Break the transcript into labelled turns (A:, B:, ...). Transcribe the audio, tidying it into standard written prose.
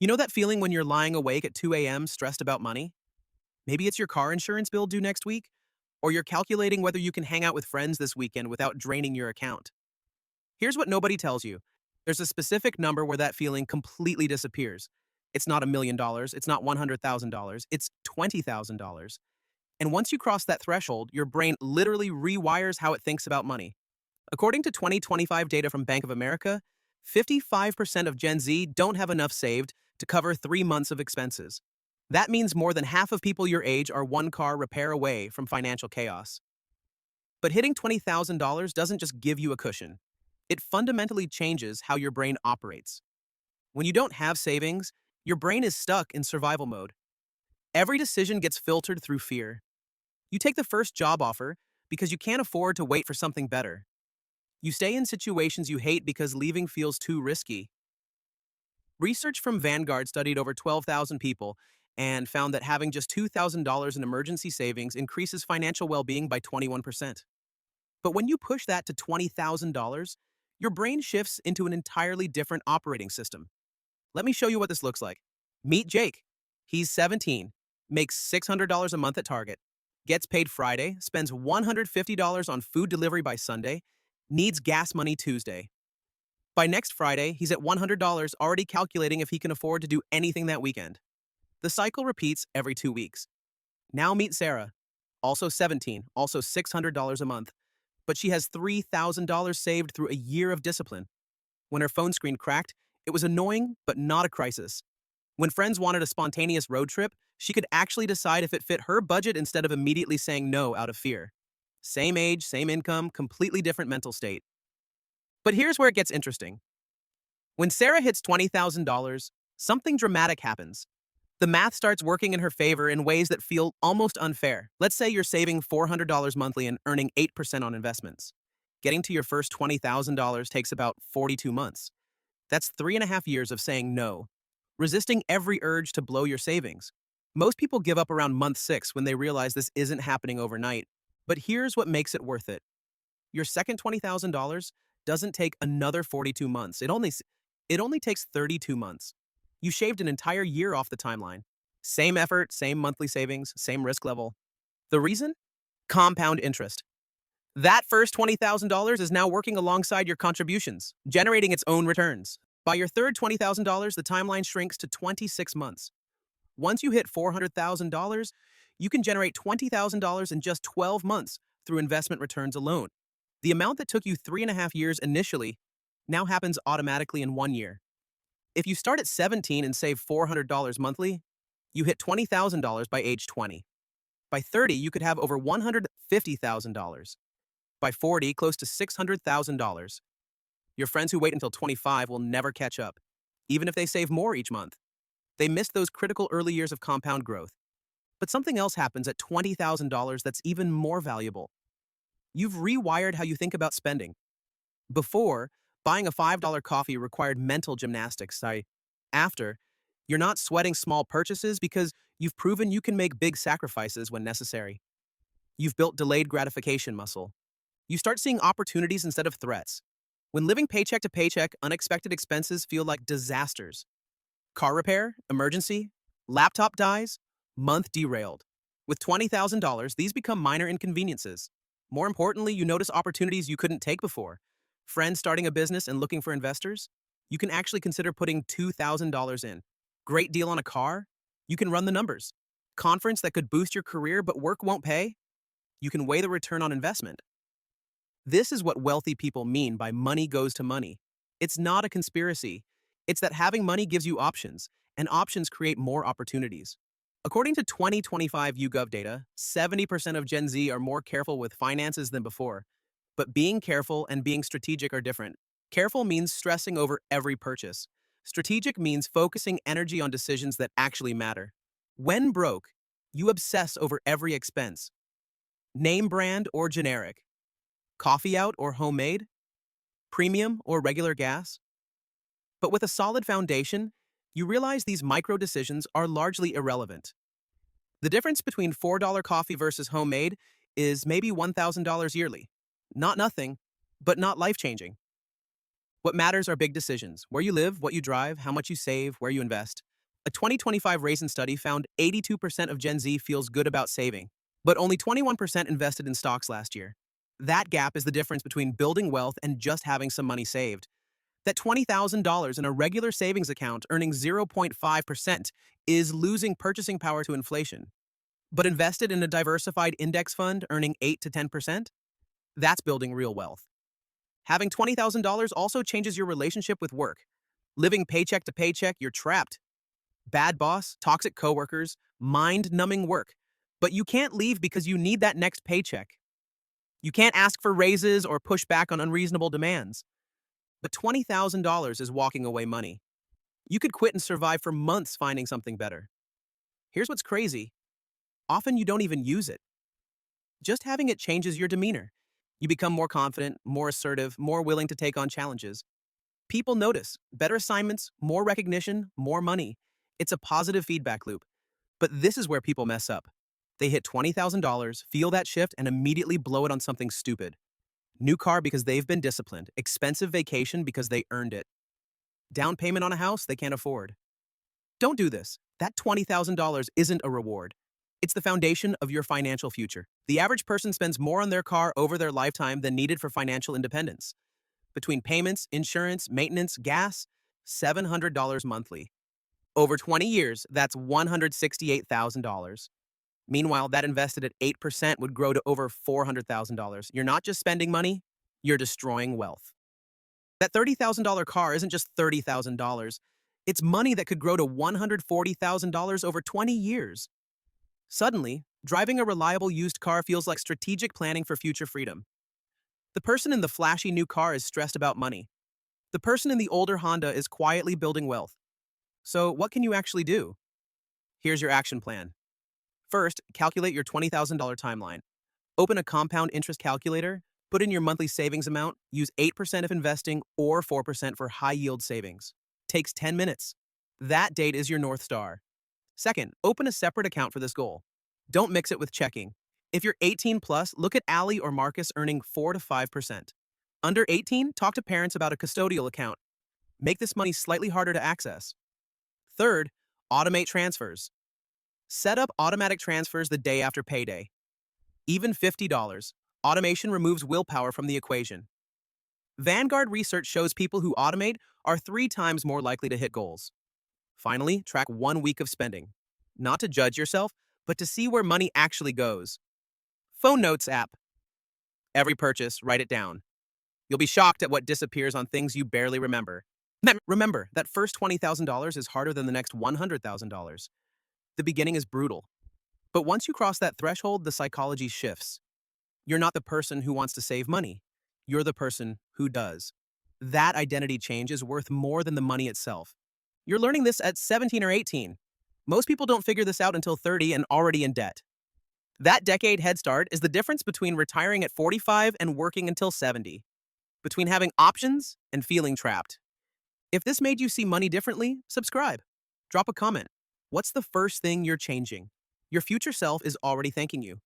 A: You know that feeling when you're lying awake at 2 a.m. stressed about money? Maybe it's your car insurance bill due next week, or you're calculating whether you can hang out with friends this weekend without draining your account. Here's what nobody tells you: there's a specific number where that feeling completely disappears. It's not $1 million, it's not $100,000, it's $20,000. And once you cross that threshold, your brain literally rewires how it thinks about money. According to 2025 data from Bank of America, 55% of Gen Z don't have enough saved to cover 3 months of expenses. That means more than half of people your age are one car repair away from financial chaos. But hitting $20,000 doesn't just give you a cushion. It fundamentally changes how your brain operates. When you don't have savings, your brain is stuck in survival mode. Every decision gets filtered through fear. You take the first job offer because you can't afford to wait for something better. You stay in situations you hate because leaving feels too risky. Research from Vanguard studied over 12,000 people and found that having just $2,000 in emergency savings increases financial well-being by 21%. But when you push that to $20,000, your brain shifts into an entirely different operating system. Let me show you what this looks like. Meet Jake. He's 17, makes $600 a month at Target, gets paid Friday, spends $150 on food delivery by Sunday, needs gas money Tuesday. By next Friday, he's at $100, already calculating if he can afford to do anything that weekend. The cycle repeats every 2 weeks. Now meet Sarah, also 17, also $600 a month, but she has $3,000 saved through a year of discipline. When her phone screen cracked, it was annoying, but not a crisis. When friends wanted a spontaneous road trip, she could actually decide if it fit her budget instead of immediately saying no out of fear. Same age, same income, completely different mental state. But here's where it gets interesting. When Sarah hits $20,000, something dramatic happens. The math starts working in her favor in ways that feel almost unfair. Let's say you're saving $400 monthly and earning 8% on investments. Getting to your first $20,000 takes about 42 months. That's 3.5 years of saying no, resisting every urge to blow your savings. Most people give up around month 6 when they realize this isn't happening overnight. But here's what makes it worth it. Your second $20,000 doesn't take another 42 months. It only takes 32 months. You shaved an entire year off the timeline. Same effort, same monthly savings, same risk level. The reason? Compound interest. That first $20,000 is now working alongside your contributions, generating its own returns. By your third $20,000, the timeline shrinks to 26 months. Once you hit $400,000, you can generate $20,000 in just 12 months through investment returns alone. The amount that took you 3.5 years initially now happens automatically in 1 year. If you start at 17 and save $400 monthly, you hit $20,000 by age 20. By 30, you could have over $150,000. By 40, close to $600,000. Your friends who wait until 25 will never catch up, even if they save more each month. They missed those critical early years of compound growth. But something else happens at $20,000 that's even more valuable. You've rewired how you think about spending. Before, buying a $5 coffee required mental gymnastics. After, you're not sweating small purchases because you've proven you can make big sacrifices when necessary. You've built delayed gratification muscle. You start seeing opportunities instead of threats. When living paycheck to paycheck, unexpected expenses feel like disasters. Car repair, emergency, laptop dies, month derailed. With $20,000, these become minor inconveniences. More importantly, you notice opportunities you couldn't take before. Friends starting a business and looking for investors? You can actually consider putting $2,000 in. Great deal on a car? You can run the numbers. Conference that could boost your career but work won't pay? You can weigh the return on investment. This is what wealthy people mean by money goes to money. It's not a conspiracy. It's that having money gives you options, and options create more opportunities. According to 2025 YouGov data, 70% of Gen Z are more careful with finances than before. But being careful and being strategic are different. Careful means stressing over every purchase. Strategic means focusing energy on decisions that actually matter. When broke, you obsess over every expense. Name brand or generic? Coffee out or homemade? Premium or regular gas? But with a solid foundation, you realize these micro decisions are largely irrelevant. The difference between $4 coffee versus homemade is maybe $1,000 yearly. Not nothing, but not life-changing. What matters are big decisions: where you live, what you drive, how much you save, where you invest. A 2025 Raisin study found 82% of Gen Z feels good about saving, but only 21% invested in stocks last year. That gap is the difference between building wealth and just having some money saved. That $20,000 in a regular savings account earning 0.5% is losing purchasing power to inflation. But invested in a diversified index fund earning 8 to 10%, that's building real wealth. Having $20,000 also changes your relationship with work. Living paycheck to paycheck, you're trapped. Bad boss, toxic coworkers, mind-numbing work. But you can't leave because you need that next paycheck. You can't ask for raises or push back on unreasonable demands. But $20,000 is walking away money. You could quit and survive for months finding something better. Here's what's crazy. Often you don't even use it. Just having it changes your demeanor. You become more confident, more assertive, more willing to take on challenges. People notice. Better assignments, more recognition, more money. It's a positive feedback loop. But this is where people mess up. They hit $20,000, feel that shift, and immediately blow it on something stupid. New car because they've been disciplined. Expensive vacation because they earned it. Down payment on a house they can't afford. Don't do this. That $20,000 isn't a reward. It's the foundation of your financial future. The average person spends more on their car over their lifetime than needed for financial independence. Between payments, insurance, maintenance, gas, $700 monthly. Over 20 years, that's $168,000. Meanwhile, that invested at 8% would grow to over $400,000. You're not just spending money, you're destroying wealth. That $30,000 car isn't just $30,000. It's money that could grow to $140,000 over 20 years. Suddenly, driving a reliable used car feels like strategic planning for future freedom. The person in the flashy new car is stressed about money. The person in the older Honda is quietly building wealth. So, what can you actually do? Here's your action plan. First, calculate your $20,000 timeline. Open a compound interest calculator, put in your monthly savings amount, use 8% of investing or 4% for high-yield savings. Takes 10 minutes. That date is your North Star. Second, open a separate account for this goal. Don't mix it with checking. If you're 18 plus, look at Allie or Marcus earning 4 to 5%. Under 18, talk to parents about a custodial account. Make this money slightly harder to access. Third, automate transfers. Set up automatic transfers the day after payday. Even $50. Automation removes willpower from the equation. Vanguard research shows people who automate are 3 times more likely to hit goals. Finally, track 1 week of spending. Not to judge yourself, but to see where money actually goes. Phone Notes app. Every purchase, write it down. You'll be shocked at what disappears on things you barely remember. Remember, that first $20,000 is harder than the next $100,000. The beginning is brutal. But once you cross that threshold, the psychology shifts. You're not the person who wants to save money. You're the person who does. That identity change is worth more than the money itself. You're learning this at 17 or 18. Most people don't figure this out until 30 and already in debt. That decade head start is the difference between retiring at 45 and working until 70. Between having options and feeling trapped. If this made you see money differently, subscribe. Drop a comment. What's the first thing you're changing? Your future self is already thanking you.